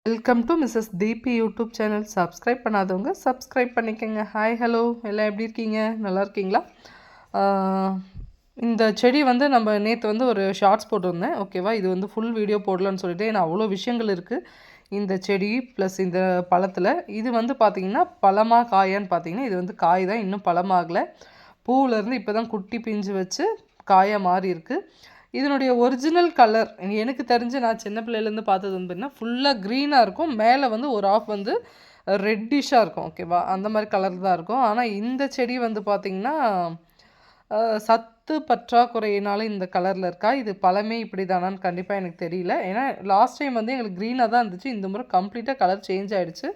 Welcome to Mrs Deepi YouTube channel. Subscribe பண்ணாதவங்க subscribe பண்ணிக்கோங்க. Hi hello, எல்லாம் எப்படி இருக்கீங்க? நல்லா இருக்கீங்களா? இந்த செடி வந்து நம்ம நேற்று வந்து ஒரு ஷார்ட்ஸ் போட்டிருந்தேன், ஓகேவா? இது வந்து ஃபுல் வீடியோ போடலான்னு சொல்லிட்டு, ஏன்னா அவ்வளோ விஷயங்கள் இருக்குது இந்த செடி ப்ளஸ் இந்த பழத்தில். இது வந்து பார்த்திங்கன்னா பழமாக காயான்னு பார்த்தீங்கன்னா இது வந்து காய் தான், இன்னும் பழமாகலை. பூவிலேருந்து இப்போ தான் குட்டி பிஞ்சு வச்சு காயாக மாறி இருக்குது. இதனுடைய ஒரிஜினல் கலர் எனக்கு தெரிஞ்சு நான் சின்ன பிள்ளையிலேருந்து பார்த்தது வந்து பார்த்தீங்கன்னா ஃபுல்லாக க்ரீனாக இருக்கும், மேலே வந்து ஒரு ஆஃப் வந்து ரெட்டிஷாக இருக்கும், ஓகேவா? அந்த மாதிரி கலர் தான் இருக்கும். ஆனால் இந்த செடி வந்து பார்த்திங்கன்னா சத்து பற்றாக்குறையினால இந்த கலரில் இருக்கா, இது பழமே இப்படி தானான்னு கண்டிப்பாக எனக்கு தெரியல. ஏன்னா லாஸ்ட் டைம் வந்து எங்களுக்கு க்ரீனாக தான் இருந்துச்சு, இந்த முறை கம்ப்ளீட்டாக கலர் சேஞ்ச் ஆகிடுச்சு.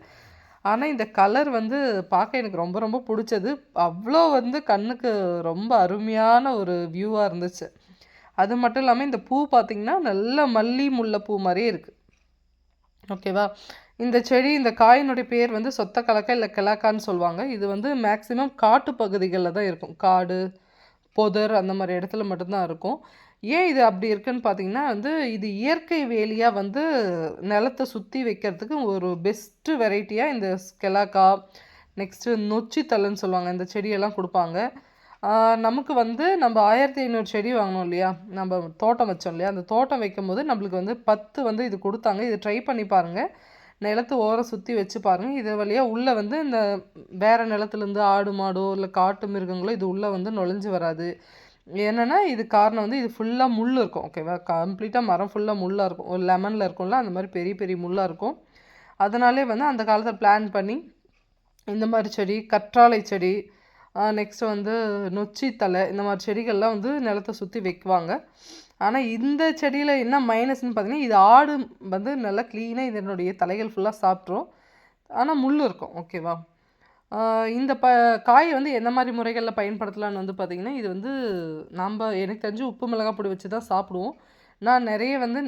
ஆனால் இந்த கலர் வந்து பார்க்க எனக்கு ரொம்ப ரொம்ப பிடிச்சது. அவ்வளோ வந்து கண்ணுக்கு ரொம்ப அருமையான ஒரு வியூவாக இருந்துச்சு. அது மட்டும் இல்லாமல் இந்த பூ பார்த்திங்கன்னா நல்ல மல்லி முல்லைப்பூ மாதிரியே இருக்குது, ஓகேவா? இந்த செடி இந்த காயினுடைய பேர் வந்து சொத்த கலக்கா இல்லை கிழக்கான்னு சொல்லுவாங்க. இது வந்து மேக்ஸிமம் காட்டு பகுதிகளில் தான் இருக்கும், காடு புதர் அந்த மாதிரி இடத்துல மட்டும்தான் இருக்கும். ஏன் இது அப்படி இருக்குன்னு பார்த்தீங்கன்னா வந்து இது இயற்கை வேலியாக வந்து நிலத்தை சுற்றி வைக்கிறதுக்கு ஒரு பெஸ்ட்டு வெரைட்டியாக இந்த கெலாக்கா, நெக்ஸ்ட்டு நொச்சித்தலைன்னு சொல்லுவாங்க, இந்த செடியெல்லாம் கொடுப்பாங்க. நமக்கு வந்து நம்ம 1500 செடி வாங்கினோம் இல்லையா, நம்ம தோட்டம் வச்சோம் இல்லையா, அந்த தோட்டம் வைக்கும்போது நம்மளுக்கு வந்து 10 வந்து இது கொடுத்தாங்க. இது ட்ரை பண்ணி பாருங்கள், நிலத்து ஓரம் சுற்றி வச்சு பாருங்கள். இது வழியாக உள்ளே வந்து இந்த வேறு நிலத்துலேருந்து ஆடு மாடோ இல்லை காட்டு மிருகங்களோ இது உள்ளே வந்து நுழைஞ்சு வராது. என்னென்னா இது காரணம் வந்து இது ஃபுல்லாக முள் இருக்கும், ஓகேவா? கம்ப்ளீட்டாக மரம் ஃபுல்லாக முள்ளாக இருக்கும். ஒரு லெமனில் இருக்கும்ல அந்த மாதிரி பெரிய பெரிய முள்ளாக இருக்கும். அதனாலே வந்து அந்த காலத்தில் பிளான் பண்ணி இந்த மாதிரி செடி, கற்றாழை செடி, நெக்ஸ்ட்டு வந்து நொச்சி தலை, இந்த மாதிரி செடிகள்லாம் வந்து நிலத்தை சுற்றி வைக்குவாங்க. ஆனால் இந்த செடியில் என்ன மைனஸ்ன்னு பார்த்தீங்கன்னா இது ஆடு வந்து நல்லா க்ளீனாக இதனுடைய தலைகள் ஃபுல்லாக சாப்பிட்ரும், ஆனால் முள் இருக்கும், ஓகேவா? இந்த காயை வந்து எந்த மாதிரி முறைகளில் பயன்படுத்தலான்னு வந்து பார்த்திங்கன்னா இது வந்து எனக்கு தெரிஞ்சு உப்பு மிளகாய் பொடி வச்சு தான் சாப்பிடுவோம். நான் நிறைய வந்து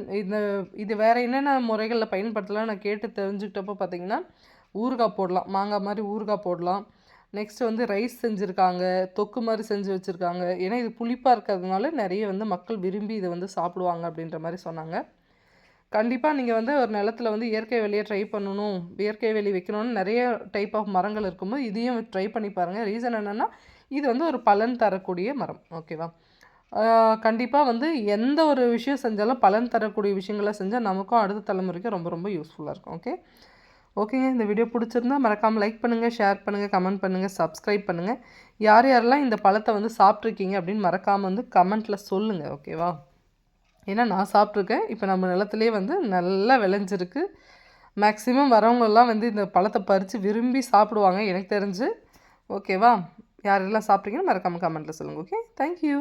இது வேறு என்னென்ன முறைகளில் பயன்படுத்தலாம் நான் கேட்டு தெரிஞ்சுக்கிட்டப்போ பார்த்திங்கன்னா ஊறுகாய் போடலாம், மாங்காய் மாதிரி ஊறுகாய் போடலாம். நெக்ஸ்ட்டு வந்து ரைஸ் செஞ்சுருக்காங்க, தொக்கு மாதிரி செஞ்சு வச்சுருக்காங்க. ஏன்னா இது புளிப்பாக இருக்கிறதுனால நிறைய வந்து மக்கள் விரும்பி இதை வந்து சாப்பிடுவாங்க அப்படின்ற மாதிரி சொன்னாங்க. கண்டிப்பாக நீங்கள் வந்து ஒரு நிலத்தில் வந்து இயற்கை வேலியை ட்ரை பண்ணணும், இயற்கை வேலி வைக்கணும்னு நிறைய டைப் ஆஃப் மரங்கள் இருக்கும்போது இதையும் ட்ரை பண்ணி பாருங்கள். ரீசன் என்னென்னா இது வந்து ஒரு பலன் தரக்கூடிய மரம், ஓகேவா? கண்டிப்பாக வந்து எந்த ஒரு விஷயம் செஞ்சாலும் பலன் தரக்கூடிய விஷயங்களை செஞ்சால் நமக்கும் அடுத்த தலைமுறைக்கும் ரொம்ப ரொம்ப யூஸ்ஃபுல்லாக இருக்கும். ஓகேங்க, இந்த வீடியோ பிடிச்சிருந்தா மறக்காமல் லைக் பண்ணுங்கள், ஷேர் பண்ணுங்கள், கமெண்ட் பண்ணுங்கள், சப்ஸ்கிரைப் பண்ணுங்கள். யார் யாரெல்லாம் இந்த பழத்தை வந்து சாப்பிட்ருக்கீங்க அப்படின்னு மறக்காமல் வந்து கமெண்ட்டில் சொல்லுங்கள், ஓகேவா? ஏன்னா நான் சாப்பிட்ருக்கேன். இப்போ நம்ம நிலத்துலேயே வந்து நல்லா விளைஞ்சிருக்கு. மேக்ஸிமம் வரவங்கெல்லாம் வந்து இந்த பழத்தை பறித்து விரும்பி சாப்பிடுவாங்க எனக்கு தெரிஞ்சு, ஓகேவா? யாரெல்லாம் சாப்பிட்றீங்கன்னு மறக்காமல் கமெண்ட்டில் சொல்லுங்கள். Okay, thank you.